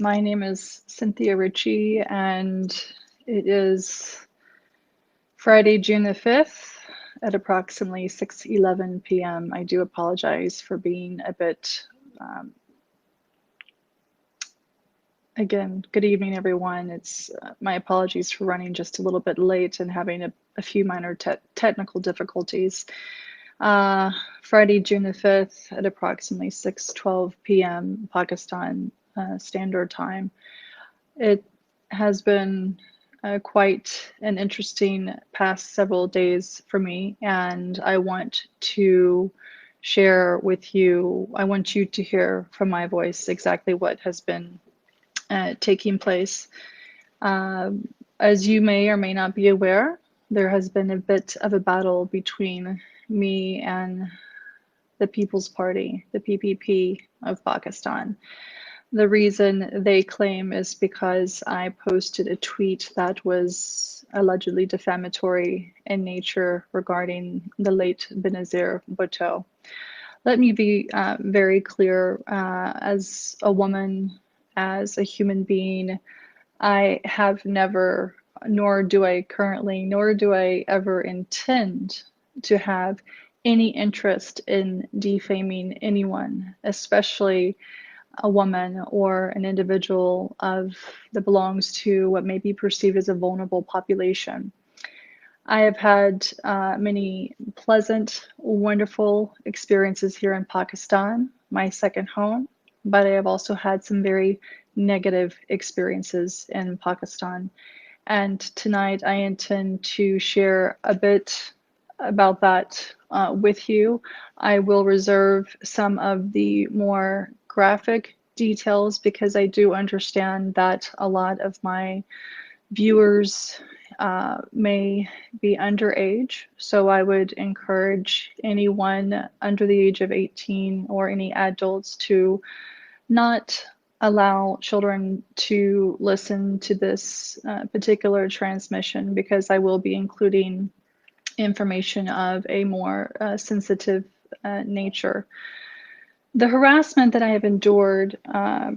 My name is Cynthia Ritchie, and it is Friday, June the 5th at approximately 6:11 p.m. I do apologize for being a bit, again, good evening, everyone. It's my apologies for running just a little bit late and having a few minor technical difficulties. Friday, June the 5th at approximately 6:12 p.m. Pakistan Standard Time. It has been quite an interesting past several days for me, and I want to share with you, I want you to hear from my voice exactly what has been taking place. As you may or may not be aware, there has been a bit of a battle between me and the People's Party, the PPP of Pakistan. The reason they claim is because I posted a tweet that was allegedly defamatory in nature regarding the late Benazir Bhutto. Let me be very clear, as a woman, as a human being, I have never, nor do I currently, nor do I ever intend to have any interest in defaming anyone, especially a woman or an individual that belongs to what may be perceived as a vulnerable population. I have had many pleasant, wonderful experiences here in Pakistan, my second home, but I have also had some very negative experiences in Pakistan. And tonight I intend to share a bit about that with you. I will reserve some of the more graphic details because I do understand that a lot of my viewers may be underage. So I would encourage anyone under the age of 18 or any adults to not allow children to listen to this particular transmission because I will be including information of a more sensitive nature. The harassment that I have endured,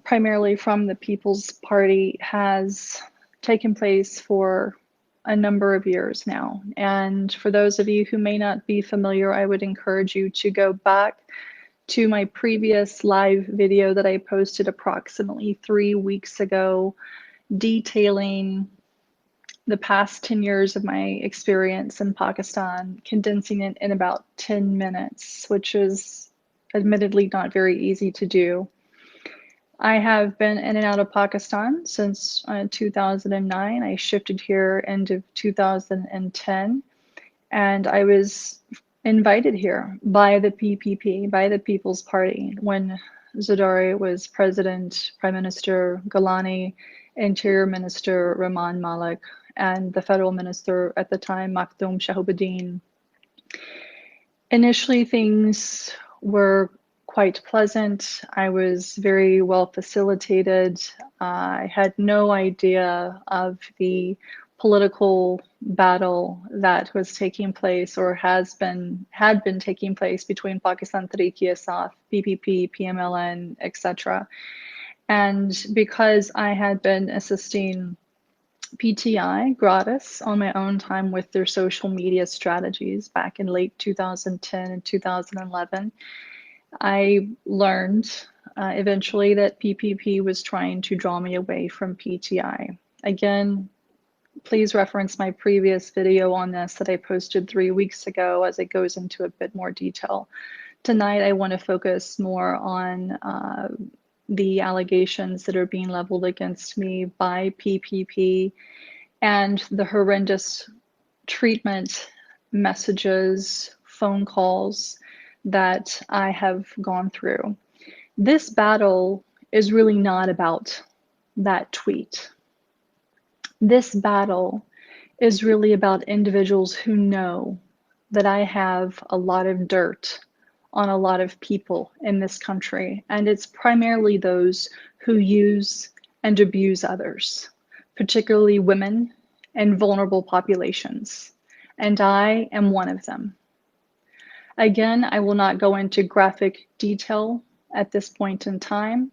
primarily from the People's Party, has taken place for a number of years now. And for those of you who may not be familiar, I would encourage you to go back to my previous live video that I posted approximately 3 weeks ago, detailing the past 10 years of my experience in Pakistan, condensing it in about 10 minutes, which is admittedly not very easy to do. I have been in and out of Pakistan since 2009. I shifted here end of 2010, and I was invited here by the PPP, by the People's Party, when Zardari was president, Prime Minister Gillani, Interior Minister Rehman Malik, and the federal minister at the time, Makhdoom Shahabuddin. Initially, things were quite pleasant. I was very well facilitated. I had no idea of the political battle that was taking place or had been taking place between Pakistan Tehreek-e-Insaf, PPP, PMLN, etc. And because I had been assisting PTI gratis on my own time with their social media strategies back in late 2010 and 2011, I learned eventually that PPP was trying to draw me away from PTI. Again, please reference my previous video on this that I posted 3 weeks ago as it goes into a bit more detail. Tonight, I want to focus more on the allegations that are being leveled against me by PPP and the horrendous treatment, messages, phone calls that I have gone through. This battle is really not about that tweet. This battle is really about individuals who know that I have a lot of dirt on a lot of people in this country, and it's primarily those who use and abuse others, particularly women and vulnerable populations, and I am one of them. Again, I will not go into graphic detail at this point in time,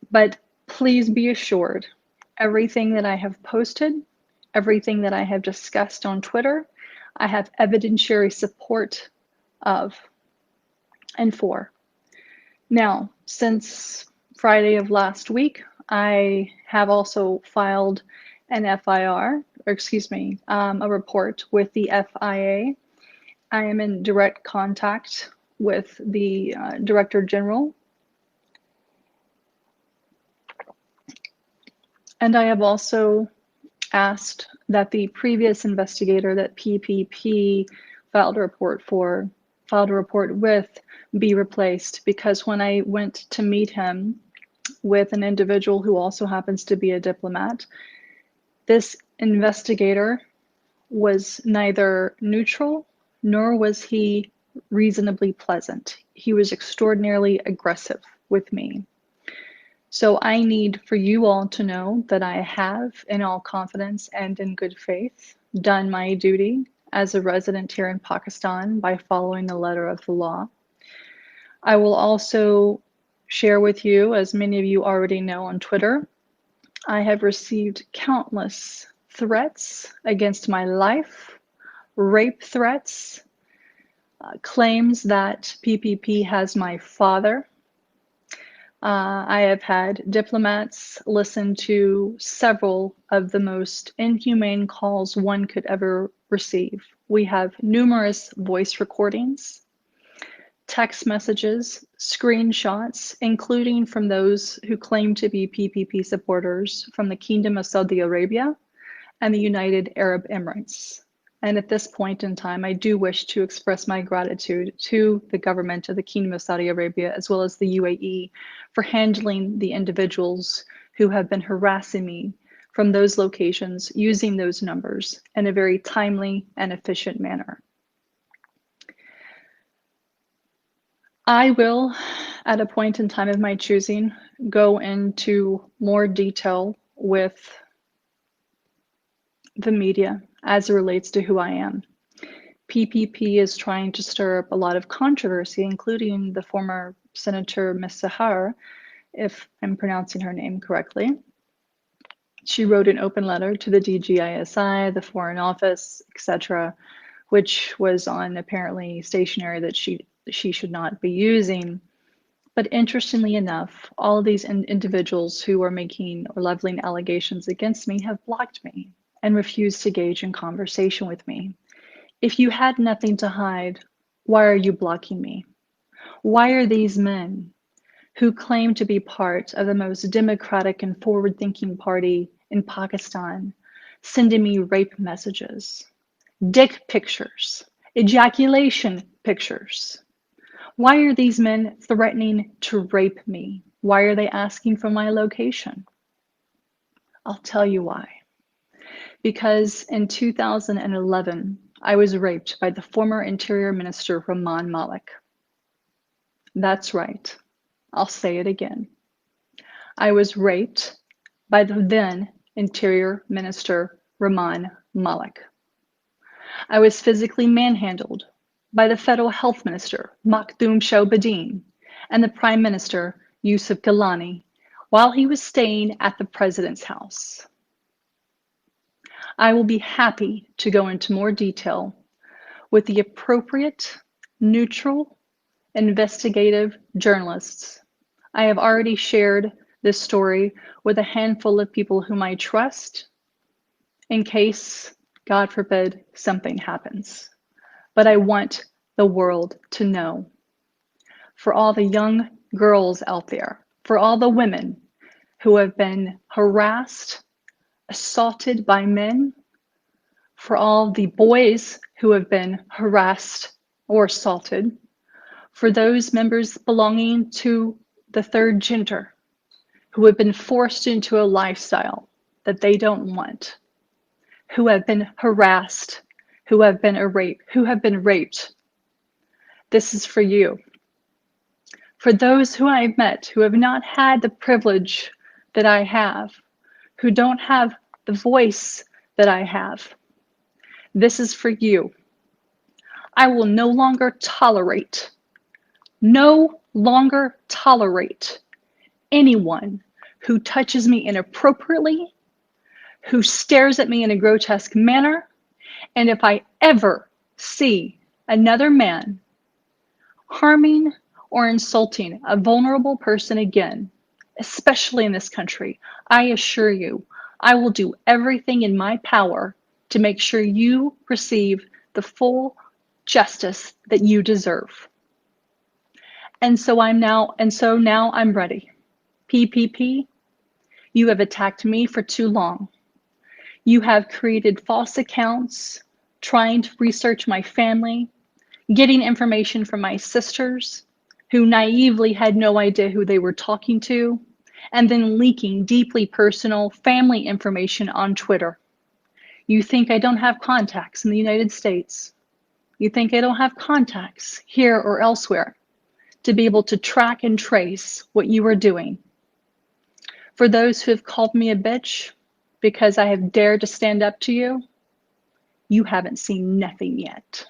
but Please be assured, everything that I have posted, everything that I have discussed on Twitter, I have evidentiary support of and for. Now, since Friday of last week, I have also filed an FIR, or excuse me, a report with the FIA. I am in direct contact with the Director General, and I have also asked that the previous investigator that PPP filed a report with be replaced, because when I went to meet him with an individual who also happens to be a diplomat, this investigator was neither neutral nor was he reasonably pleasant. He was extraordinarily aggressive with me. So I need for you all to know that I have, in all confidence and in good faith, done my duty as a resident here in Pakistan by following the letter of the law. I will also share with you, as many of you already know on Twitter, I have received countless threats against my life, rape threats, claims that PPP has my father. I have had diplomats listen to several of the most inhumane calls one could ever receive. We have numerous voice recordings, text messages, screenshots, including from those who claim to be PPP supporters from the Kingdom of Saudi Arabia and the United Arab Emirates. And at this point in time, I do wish to express my gratitude to the government of the Kingdom of Saudi Arabia, as well as the UAE, for handling the individuals who have been harassing me from those locations using those numbers in a very timely and efficient manner. I will, at a point in time of my choosing, go into more detail with the media as it relates to who I am. PPP is trying to stir up a lot of controversy, including the former Senator Ms. Sahar, if I'm pronouncing her name correctly. She wrote an open letter to the DGISI, the Foreign Office, etc., which was on apparently stationery that she should not be using. But interestingly enough, all of these individuals who are making or leveling allegations against me have blocked me and refused to engage in conversation with me. If you had nothing to hide, why are you blocking me? Why are these men who claim to be part of the most democratic and forward-thinking party in Pakistan sending me rape messages, dick pictures, ejaculation pictures? Why are these men threatening to rape me? Why are they asking for my location? I'll tell you why. Because in 2011, I was raped by the former Interior Minister, Rehman Malik. That's right. I'll say it again. I was raped by the then Interior Minister, Rehman Malik. I was physically manhandled by the Federal Health Minister, Makhdoom Shahbadin, and the Prime Minister, Yousaf Gillani, while he was staying at the President's house. I will be happy to go into more detail with the appropriate, neutral, investigative journalists. I have already shared this story with a handful of people whom I trust in case, God forbid, something happens. But I want the world to know. For all the young girls out there, for all the women who have been harassed, assaulted by men, for all the boys who have been harassed or assaulted, for those members belonging to the third gender who have been forced into a lifestyle that they don't want, who have been harassed, who have been raped. This is for you. For those who I've met who have not had the privilege that I have, who don't have the voice that I have, this is for you. I will no longer tolerate anyone who touches me inappropriately, who stares at me in a grotesque manner, and if I ever see another man harming or insulting a vulnerable person again, especially in this country, I assure you, I will do everything in my power to make sure you receive the full justice that you deserve. And so now I'm ready. PPP, you have attacked me for too long. You have created false accounts, trying to research my family, getting information from my sisters, who naively had no idea who they were talking to, and then leaking deeply personal family information on Twitter. You think I don't have contacts in the United States. You think I don't have contacts here or elsewhere to be able to track and trace what you are doing. For those who have called me a bitch because I have dared to stand up to you, you haven't seen nothing yet.